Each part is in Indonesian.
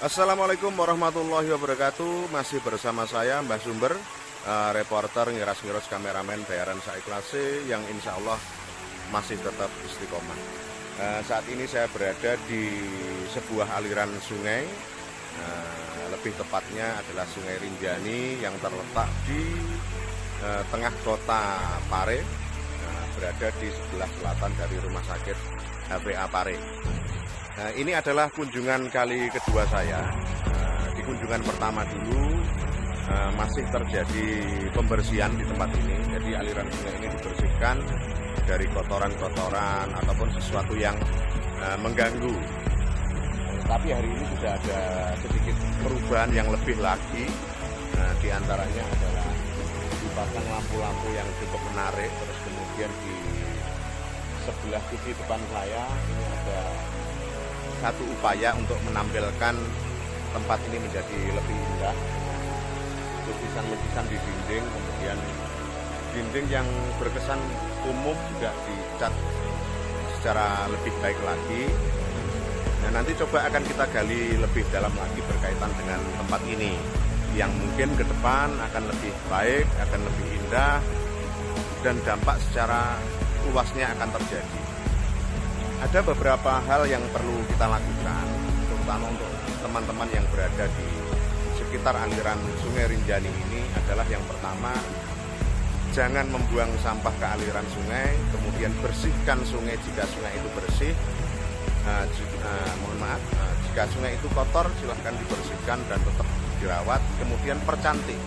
Assalamualaikum warahmatullahi wabarakatuh. Masih bersama saya Mbah Sumber, reporter ngiras-ngiros kameramen bayaran saiklase yang insya Allah masih tetap istiqomah. Saat ini saya berada di sebuah aliran sungai, lebih tepatnya adalah Sungai Rinjani yang terletak di tengah kota Pare, berada di sebelah selatan dari rumah sakit HVA Pare. Nah, ini adalah kunjungan kali kedua saya. Di kunjungan pertama dulu masih terjadi pembersihan di tempat ini. Jadi aliran sungai ini dibersihkan dari kotoran-kotoran ataupun sesuatu yang mengganggu. Tapi hari ini sudah ada sedikit perubahan yang lebih lagi. Di antaranya adalah dipasang lampu-lampu yang cukup menarik. Terus kemudian di sebelah sisi depan saya ini ada satu upaya untuk menampilkan tempat ini menjadi lebih indah. Lukisan-lukisan di dinding, kemudian dinding yang berkesan umum juga dicat secara lebih baik lagi. Nah, nanti coba akan kita gali lebih dalam lagi berkaitan dengan tempat ini yang mungkin ke depan akan lebih baik, akan lebih indah, dan dampak secara luasnya akan terjadi. Ada beberapa hal yang perlu kita lakukan, terutama untuk teman-teman yang berada di sekitar aliran Sungai Rinjani ini adalah yang pertama, jangan membuang sampah ke aliran sungai, kemudian bersihkan sungai jika sungai itu bersih. Jika sungai itu kotor silahkan dibersihkan dan tetap dirawat, kemudian percantik.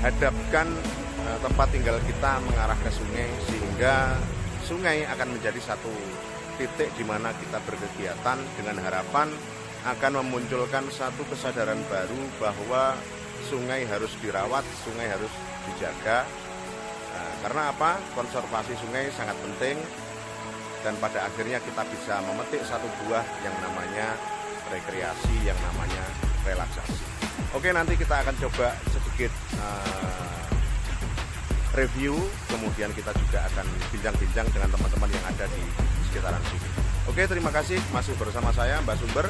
Hadapkan tempat tinggal kita mengarah ke sungai sehingga sungai akan menjadi satu titik di mana kita berkegiatan dengan harapan akan memunculkan satu kesadaran baru bahwa sungai harus dirawat, sungai harus dijaga. Karena apa? Konservasi sungai sangat penting dan pada akhirnya kita bisa memetik satu buah yang namanya rekreasi, yang namanya relaksasi. Oke, nanti kita akan coba sedikit review, kemudian kita juga akan bincang-bincang dengan teman-teman yang ada di sekitaran sini. Oke, terima kasih masih bersama saya Mbah Sumber,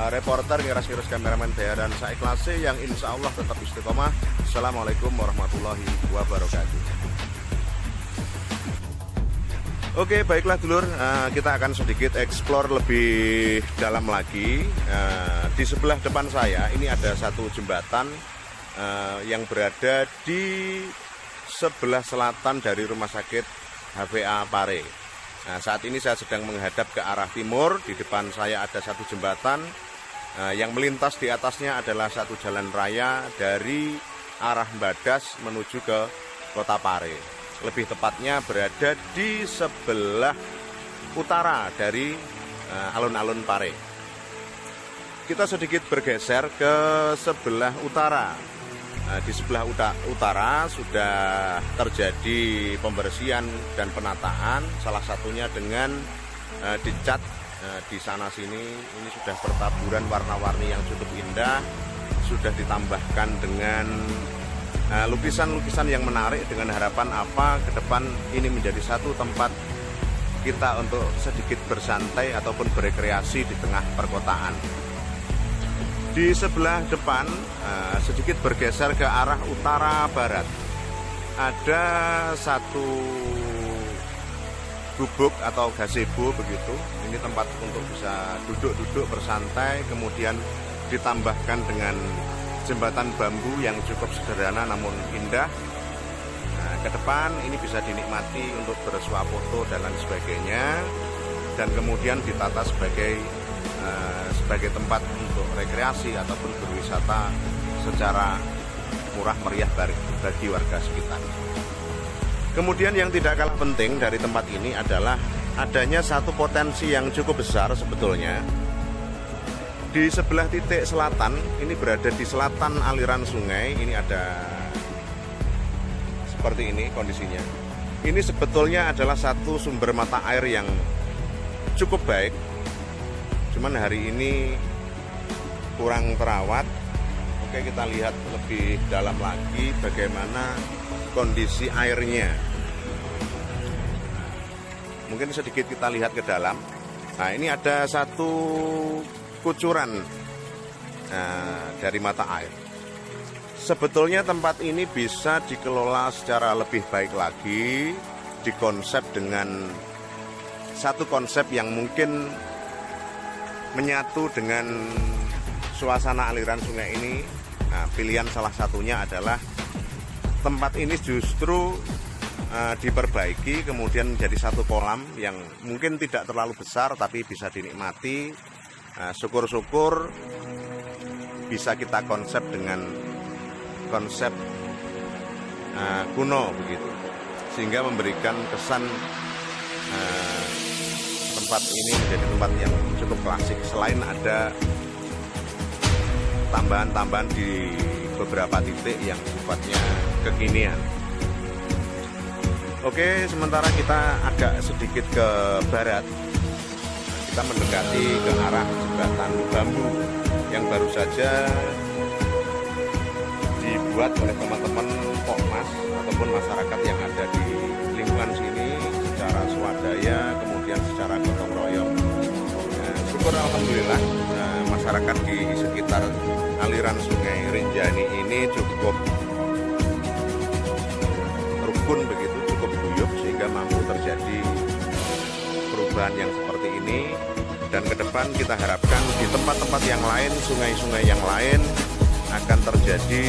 reporter ngiras-ngiros kameramen bayaran saiklase yang insya Allah tetap istiqomah. Assalamualaikum warahmatullahi wabarakatuh. Oke, baiklah dulur, kita akan sedikit explore lebih dalam lagi. Di sebelah depan saya ini ada satu jembatan yang berada di sebelah selatan dari rumah sakit HVA Pare. Nah, saat ini saya sedang menghadap ke arah timur. Di depan saya ada satu jembatan yang melintas di atasnya adalah satu jalan raya dari arah Badas menuju ke kota Pare. Lebih tepatnya berada di sebelah utara dari alun-alun Pare. Kita sedikit bergeser ke sebelah utara. Di sebelah utara sudah terjadi pembersihan dan penataan, salah satunya dengan dicat di sana sini. Ini sudah bertaburan warna-warni yang cukup indah, sudah ditambahkan dengan lukisan-lukisan yang menarik dengan harapan apa ke depan ini menjadi satu tempat kita untuk sedikit bersantai ataupun berekreasi di tengah perkotaan. Di sebelah depan, sedikit bergeser ke arah utara barat, ada satu gubuk atau gazebo begitu. Ini tempat untuk bisa duduk-duduk bersantai, kemudian ditambahkan dengan jembatan bambu yang cukup sederhana namun indah. Nah, ke depan ini bisa dinikmati untuk bersuah foto dan lain sebagainya, dan kemudian ditata sebagai tempat untuk rekreasi ataupun berwisata secara murah meriah bagi warga sekitar. Kemudian yang tidak kalah penting dari tempat ini adalah adanya satu potensi yang cukup besar sebetulnya. Di sebelah titik selatan, ini berada di selatan aliran sungai, ini ada seperti ini kondisinya. Ini sebetulnya adalah satu sumber mata air yang cukup baik. Cuman hari ini kurang terawat. Oke, kita lihat lebih dalam lagi bagaimana kondisi airnya. Mungkin sedikit kita lihat ke dalam. Nah, ini ada satu kucuran dari mata air. Sebetulnya tempat ini bisa dikelola secara lebih baik lagi, dikonsep dengan satu konsep yang mungkin menyatu dengan suasana aliran sungai ini. Nah, pilihan salah satunya adalah tempat ini justru diperbaiki, kemudian menjadi satu kolam yang mungkin tidak terlalu besar tapi bisa dinikmati. Syukur-syukur bisa kita konsep dengan konsep kuno begitu, sehingga memberikan kesan tempat ini menjadi tempat yang cukup klasik. Selain ada tambahan-tambahan di beberapa titik yang sifatnya kekinian. Oke, sementara kita agak sedikit ke barat, kita mendekati ke arah jembatan bambu yang baru saja dibuat oleh teman-teman Pokmas ataupun masyarakat yang ada di lingkungan sini secara swadaya, kemudian secara gotong royong. Syukur alhamdulillah masyarakat di sekitar aliran Sungai Rinjani ini cukup rukun begitu, cukup guyup sehingga mampu terjadi perubahan yang seperti ini. Dan ke depan kita harapkan di tempat-tempat yang lain, sungai-sungai yang lain akan terjadi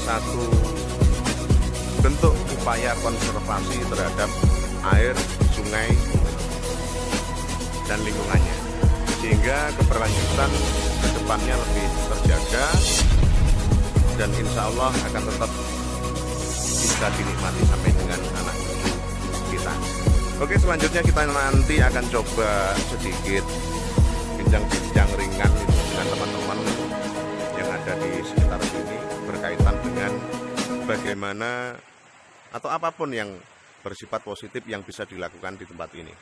satu bentuk upaya konservasi terhadap air, sungai, dan lingkungannya, sehingga keberlanjutan ke depannya lebih terjaga dan insya Allah akan tetap bisa dinikmati sampai dengan anak cucu kita. Oke, selanjutnya kita nanti akan coba sedikit bincang-bincang ringan dengan teman-teman yang ada di sekitar sini berkaitan dengan bagaimana atau apapun yang bersifat positif yang bisa dilakukan di tempat ini.